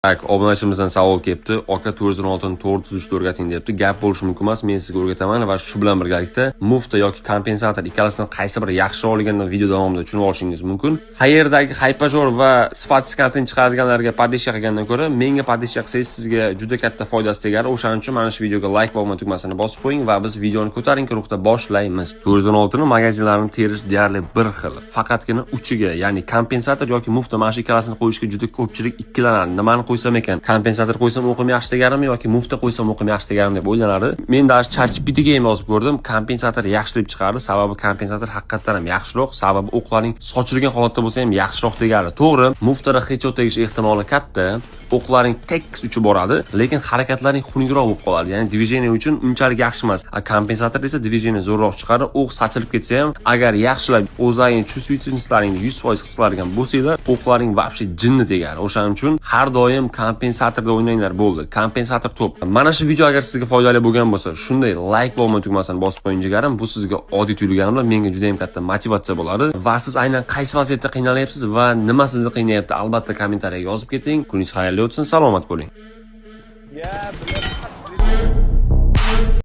Obunachimizdan savol kelibdi. Oka 416 ni 403 ga o'rgating debdi. Gap bo'lishi mumkin emas. Men sizga o'rgataman va shu bilan birgalikda mufta yoki kompensator ikkalasidan qaysi biri yaxshiroqligini video davomida tushunib olishingiz mumkin. Qayerdagi haypajor va sifatsiz kontent chiqaradiganlarga podeshya qilgandan ko'ra, menga podeshya qilsangiz sizga juda katta foydasi tegadi. O'shaning uchun mana shu videoga like va obuna tugmasini bosib qo'ying va biz videoni ko'tarinki ruhda boshlaymiz. 416 ni magazinlarini terish deyarli bir xil. Faqatgina uchiga, ya'ni kompensator yoki mufta mana shu ikkalasini qo'yishga juda ko'pchilik ikkilanadi. Nimani qo'ysam ekan? Kompensator qo'ysam o'qim yaxshi tegarmi yoki mufta qo'ysam o'qim yaxshi tegarmi deb o'ylanadi. Men dash ChatGPTga ham yozib ko'rdim. Kompensator yaxshi deb chiqardi. Sababi kompensator haqiqatan ham yaxshiroq, sababi o'qlarning sochilgan holatda bo'lsa ham yaxshiroq tegadi. To'g'ri, muftada headshot tegish ehtimoli katta. O'qlaring tekis uchib boradi, lekin harakatlaring xunukroq bo'lib qoladi. Ya'ni движение uchun unchalik yaxshi emas. Kompensator esa движение zo'rroq chiqadi. O'q sachilib ketsa ham, agar yaxshilab o'zlaring чувствительностьlaringni 100% his qiladigan bo'lsanglar, o'qlaring вообще jinni tegadi. O'shaning uchun har doim kompensatorda o'ynanglar bo'ldi. Kompensator top. Mana shu video agar sizga foydali bo'lgan bo'lsa, shunday like va obuna tugmasini bosib qo'ying jigarim. Bu sizga oddiy tuyulgani bilan menga juda ham katta motivatsiya bo'ladi. Va siz aynan qaysi vaziyatda qiynalyapsiz va nima sizni qiynayapti? Albatta kommentariyaga yozib keting. Kuningiz xayrli o'tsin. Salomat bo'ling.